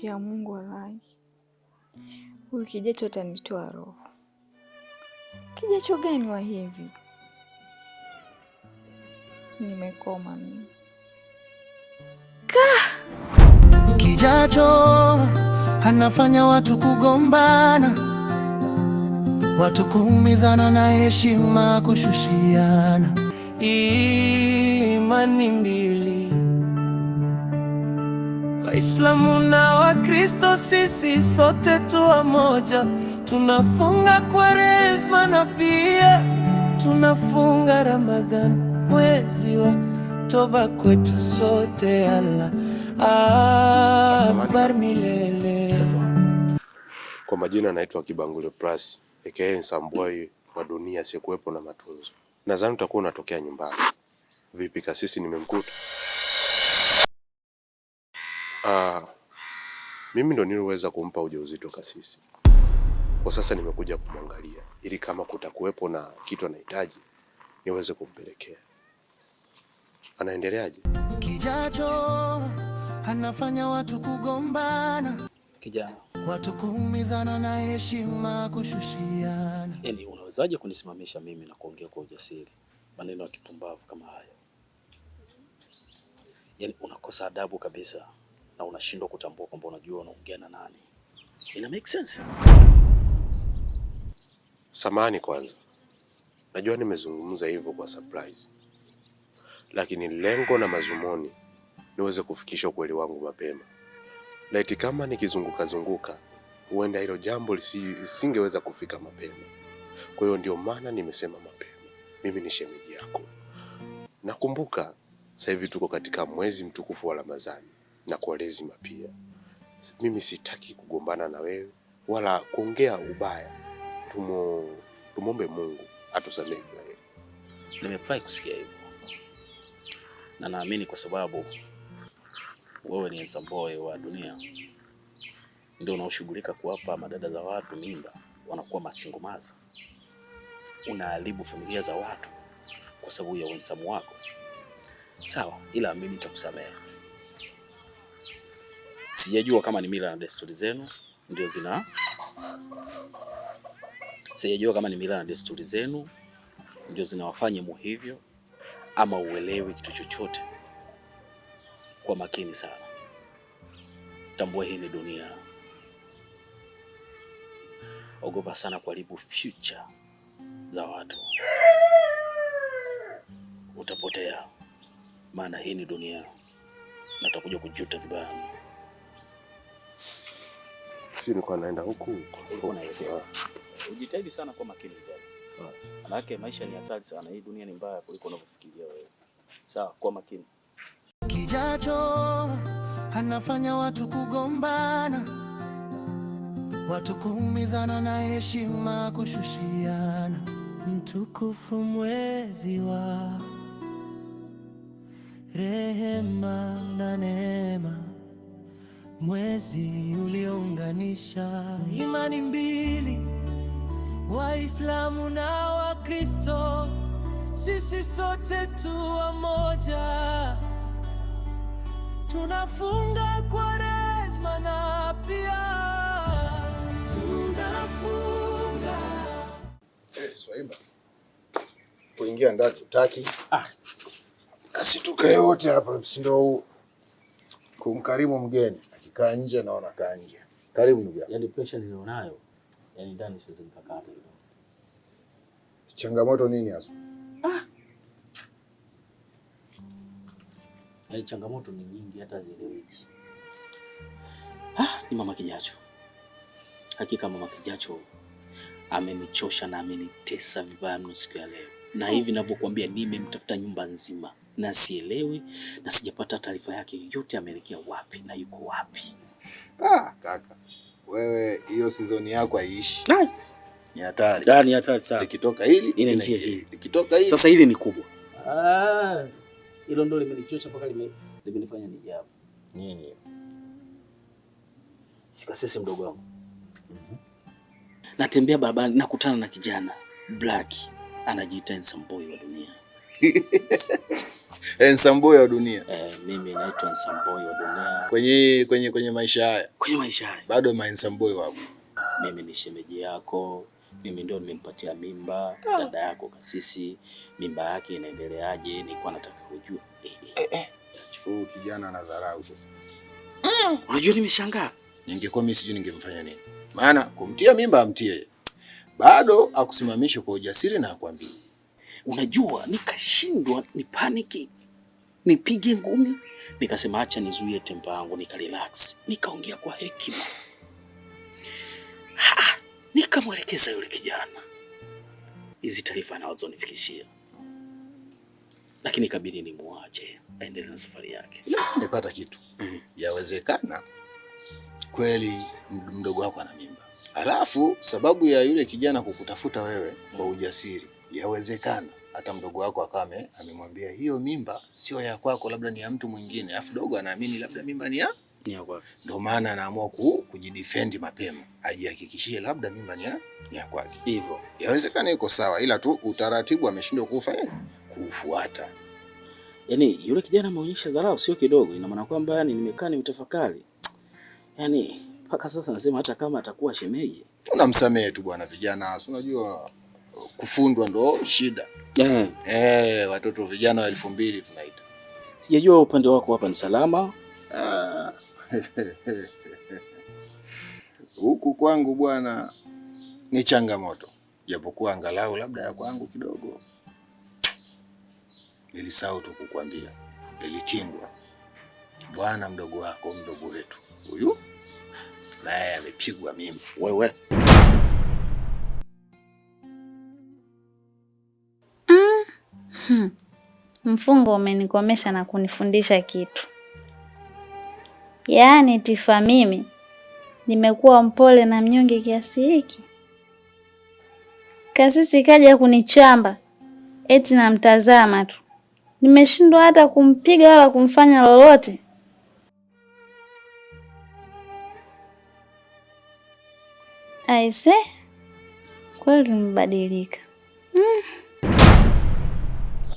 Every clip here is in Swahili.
Ya Mungu walai, huyu kijacho atanitoa roho. Kijacho gani wa hivi? Nimekoma mimi. Kijacho anafanya watu kugombana, watu kuumizana na heshima kushushiana. Imani mbili, Waislamu na Wakristo, sisi sote tu wamoja. Tunafunga Kwaresma na pia tunafunga Ramadhani, mwezi wa toba kwetu sote. Allah akbar milele. Kwa majina naitwa Kibangule Plus aka Nsambwai wa dunia sikuwepo na matunzo. Nadhani utakuwa unatokea nyumbani. Vipi kasisi nimemkuta? Mimi ndo niliweza kumpa ujauzito kasisi. Kwa sasa nimekuja kumwangalia ili kama kutakuwepo na kitu anahitaji niweze kumpelekea. Anaendeleaje? Kijacho anafanya watu kugombana, kijana, watu kuumizana na heshima kushushiana. Yaani unawezaje kunisimamisha mimi na kuongea kwa ujasiri maneno ya kipumbavu kama haya? Yaani unakosa adabu kabisa na unashindwa kutambua kwamba unajua unaongea na nani. Ina make sense? Samahani kwanza. Najua nimezungumza hivyo kwa surprise. Lakini lengo na mazumuni niweze kufikisha ukweli wangu mapema. Laiti kama nikizunguka huenda hilo jambo lisingeweza kufika mapema. Kwa hiyo ndio maana nimesema mapema. Mimi ni shemeji yako. Nakumbuka sasa hivi tuko katika mwezi mtukufu wa Ramadhani na Kwaresma pia. Mimi sitaki kugombana na wewe wala kuongea ubaya. Tumombe Mungu atusamehe. Nimefurahi kusikia hivyo. Na naamini kwa sababu wewe ni Nsambwai wa dunia ndio unaoshughulika kuwapa madada za watu mimba wanakuwa masingomaza. Unaharibu familia za watu kwa sababu ya wensamu wako. Sawa, ila mimi nitakusamehe. Sijajua kama ni mila na desturi zenu ndio zinawafanya hivyo ama uelewi kitu chochote. Kwa makini sana. Tambua hii ni dunia. Ogopa sana kuharibu future za watu. Utapotea. Maana hii ni dunia. Na utakuja kujuta vibaya. Sisi kwa naenda huku. Ujitahidi sana kwa makini bwana. Maana maisha ni hatari sana. Hii dunia ni mbaya kuliko unavyofikiria wewe. Sawa, kwa makini. Kijacho anafanya watu kugombana, watu kuumizana na heshima kushushiana. Mtukufu mwezi wa rehema na neema, mwezi uliounganisha imani mbili, Waislamu na Wakristo, sisi sote tu wamoja. Tunafunga Kwaresma na pia tunafunga. Swaiba. kuingia ndani utaki. Kasi tukae wote hapa, si ndio kumkarimu mgeni. Akikaa nje naona kaa nje. Karibu ndugu yangu. Yaani pressure nilionayo, yaani ndani siwezi nikakata kidogo. Changamoto nini hasa? Yaani changamoto ni nyingi hata zieleweki. Ni mama Kijacho. Hakika mama Kijacho amenichosha na amenitesa vibaya mno siku ya leo. Na hivi ninavyokuambia nimemtafuta nyumba nzima na sielewi na sijapata taarifa yake yoyote, ameelekea wapi na yuko wapi. Kaka. Wewe hiyo season yako haiishi. Ni hatari. Ni hatari sana. Likitoka hili, ina njia hili. Likitoka hili. Sasa hili ni kubwa. Hilo ndio limenichosha mpaka limenifanya nijabu. Nini? Sikasese mdogo wangu. Natembea barabarani nakutana na kijana Black, anajiita handsome boy wa dunia. Handsome boy wa dunia. Mimi naitwa handsome boy wa dunia. Kwenye maisha haya. Kwenye maisha haya. Bado handsome boy wapo. Mimi ni shemeji yako. Mimi ndio nimempatia mimba dada yako Kasisi. Mimba yake inaendeleaje? Nilikuwa nataka kujua. Huyu kijana anadharau sasa. Unajua nimeshangaa. Ningekuwa mimi sijui ningemfanya nini. Maana kumtia mimba amtie. Bado akusimamishe kwa ujasiri na akwambie. Unajua nikashindwa, ni paniki. Nipige ngumi, nikasema acha nizuie tempa yangu, nikarelax. Nikaongea kwa hekima. Nikamwelekeza yule kijana hizi taarifa anazonifikishia. Lakini ikabidi nimuache aendelee na safari yake. Nimepata kitu. Yawezekana kweli mdogo wako ana mimba. Alafu sababu ya yule kijana kukutafuta wewe kwa ujasiri, yawezekana hata mdogo wako akame amemwambia hiyo mimba sio ya kwako, labda ni ya mtu mwingine. Alafu dogo anaamini labda mimba ni ya kwake. Ndio maana anaamua kujidefend mapema, ajihakikishie labda mimba ni ya kwake. Hivyo yawezekana iko sawa, ila tu utaratibu ameshindwa kufuata. Yaani yule kijana ameonyesha dharau sio kidogo. Ina maana kwamba yani nimekaa nimetafakari. Yaani mpaka sasa nasema hata kama atakuwa shemeji, unamsamehe tu bwana. Vijana unajua kufundwa ndo shida. Watoto vijana wa 2000 tunaita. Sijajua upande wako hapa ni salama. Huku kwangu bwana ni changamoto. Japokuwa angalau labda ya kwangu kidogo. Nilisahau tu kukwambia. Nilitingwa. Bwana mdogo wako, mdogo wetu huyu naye amepigwa mimba. Wewe. Mfungo umenikomesha na kunifundisha kitu. Yaani Tifa, mimi nimekuwa mpole na mnyonge kiasi hiki. Kasisi kaja kunichamba eti namtazama tu. Nimeshindwa hata kumpiga wala kumfanya lolote. Aise, kweli nimebadilika.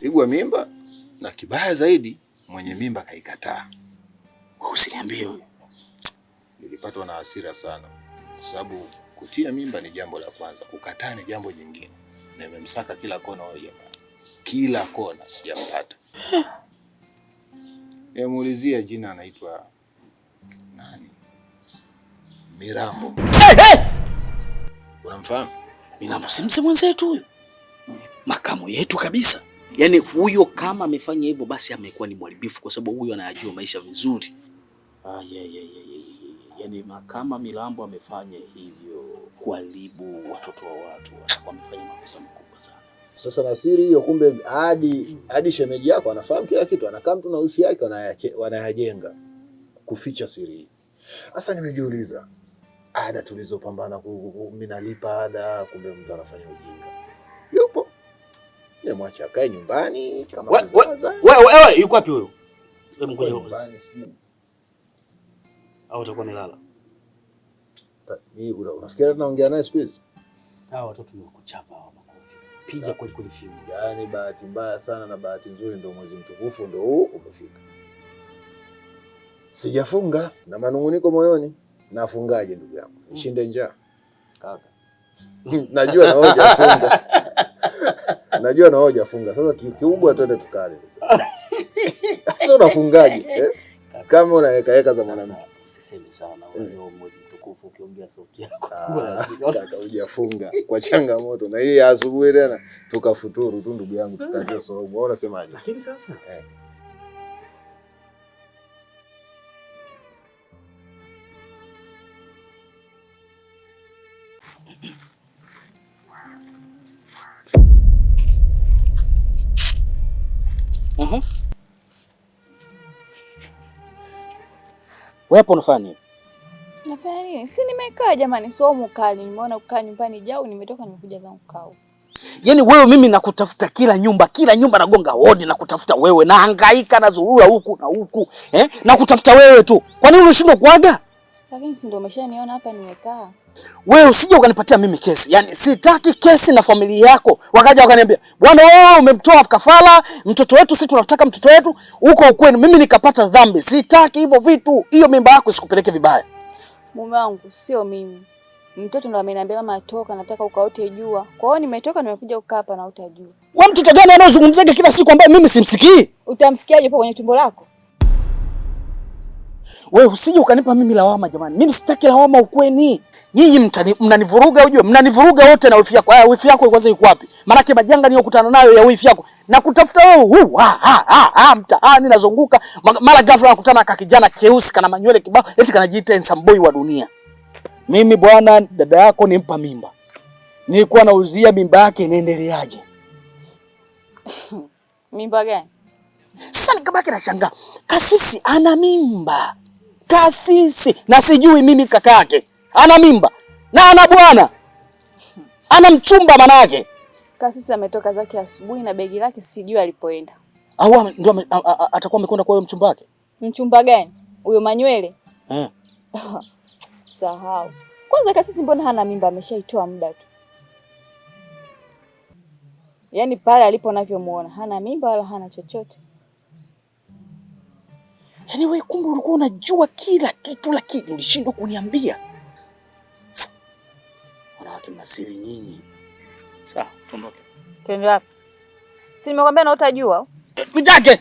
Pigwa mimba na kibaya zaidi mwenye mimba kaikataa. Usiniambie huyo. Nilipatwa na hasira sana kwa sababu kutia mimba ni jambo la kwanza, kukataa ni jambo jingine. Na nimemsaka kila kona huyo jamaa. Kila kona sijampata. Nimemuulizia jina anaitwa nani? Mirambo. Unamfahamu? Mirambo si mzee mwenzetu huyo. Makamu yetu kabisa. Yaani huyo kama amefanya hivyo basi amekuwa ni mharibifu kwa sababu huyo anajua maisha vizuri. Yaani kama Mirambo amefanya hivyo kuharibu watoto wa watu, atakuwa amefanya makosa makubwa sana. Sasa na siri hiyo kumbe hadi shemeji yako anafahamu kila kitu, anakaa mtu na usi yake wanayajenga kuficha siri. Sasa nimejiuliza, ada tulizopambana mimi nalipa ada, kumbe mtu anafanya ujinga. Yupo. Yeye mwache akae nyumbani kama mzaza. Wewe yuko wapi huyo? Hebu ngoja nyumbani sijui. Au utakuwa nilala. Mimi unafikiria tunaongea naye siku hizi? Hao watoto ni kuchapa hao makofi. Piga kweli kweli fimu. Yaani bahati mbaya sana na bahati nzuri ndio mwezi mtukufu ndio huu umefika. Sijafunga na manunguniko moyoni. Nafungaje ndugu yangu? Nishinde njaa. Kaka. Najua na wewe hujafunga. Najua na wewe hujafunga. Sasa kiubwa twende tukale. Sasa unafungaje? Kama unaweka za mwanamke. Usiseme sana wewe mwezi mtukufu ukiongea sauti yako. Kaka hujafunga kwa changamoto. Na hii asubuhi tena tukafuturu tu ndugu yangu tukaanza somo. Wewe unasemaje? Lakini sasa wewe hapo unafanya nini? Nafanya nini? Si nimekaa jamani, somo kali. Nimeona kukaa nyumbani jao, nimetoka nimekuja zangu kao. Yaani wewe mimi nakutafuta kila nyumba nagonga hodi nakutafuta wewe, nahangaika na zurura huku na huku, nakutafuta wewe tu. Kwa nini unashindwa kuaga? Lakini si ndio umeshaniona hapa nimekaa. Wewe usije ukanipatia mimi kesi. Yaani sitaki kesi na familia yako. Wakaja wakaniambia, "Bwana wewe umemtoa kafara mtoto wetu, sisi tunataka mtoto wetu." Huko ukwenu mimi nikapata dhambi. Sitaki hivyo vitu. Hiyo mimba yako isikupeleke vibaya. Mume wangu sio mimi. Mtoto ndo ameniambia mama atoka, nataka ukaote jua. Kwa hiyo nimetoka nimekuja kukaa hapa na utajua. Wewe mtoto gani anazungumzaje kila siku ambaye mimi simsikii? Utamsikiaje hapo kwenye tumbo lako? Wewe usije ukanipa mimi lawama jamani. Mimi sitaki lawama ukweni. Nyinyi mnanivuruga ujue, mnanivuruga wote na wifi yako. Wifi yako kwanza yuko wapi? Maana yake majanga niliyokutana nayo ya wifi yako. Na kutafuta wewe mtaani nazunguka, mara ghafla nakutana na kijana keusi kana manywele kibao, eti kanajiita handsome boy wa dunia. Mimi bwana, dada yako nimpa mimba. Nilikuwa nauzia mimba yake inaendeleaje? Mimba gani? Sasa nikabaki na shangaa. Kasisi ana mimba. Kasisi na sijui mimi kaka yake. Ana mimba. Na ana bwana. Ana mchumba manake. Kasisi ametoka zake asubuhi na begi lake sijui alipoenda. Au ndio atakuwa amekwenda kwa huyo mchumba wake? Mchumba gani? Huyo manywele? Eh. Sahau. Kwanza kasisi mbona hana mimba, ameshaitoa muda tu. Yaani pale alipo unavyomuona hana mimba wala hana chochote. Yaani wewe kumbe ulikuwa unajua kila kitu lakini ulishindwa kuniambia. Wanawake mnasiri nyinyi. Sawa, tuondoke. Twende wapi? Si nimekwambia na utajua. Nitake.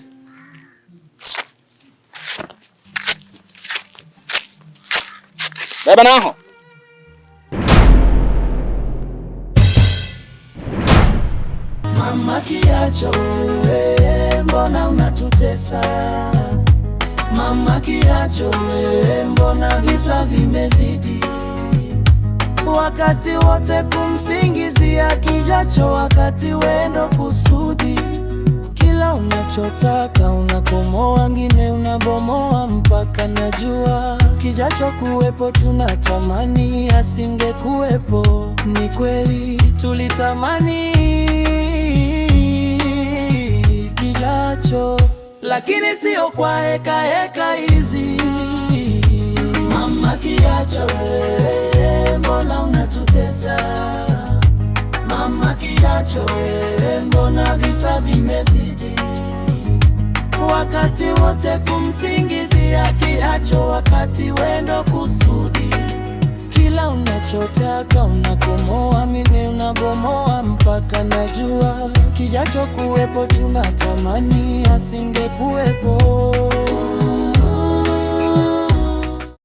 Baba nao. Mama kiacho wewe, mbona unatutesa? Mama kiacho wewe, mbona visa vimezidi? Wakati wote kumsingizia kijacho, wakati wendo kusudi. Kila unachotaka unakomoa, ngine unabomoa, mpaka najua kijacho kuwepo tunatamani asingekuwepo. Ni kweli tulitamani kijacho, lakini sio kwa heka hizi. Mama kiacho wewe, mbona unatutesa? Mama kiacho wewe, mbona visa vimezidi? Wakati wote kumsingizia kiacho, wakati wendo kusudi. Kila unachotaka unakomoa, mimi unabomoa, mpaka najua kijacho kuwepo tunatamani asingekuwepo.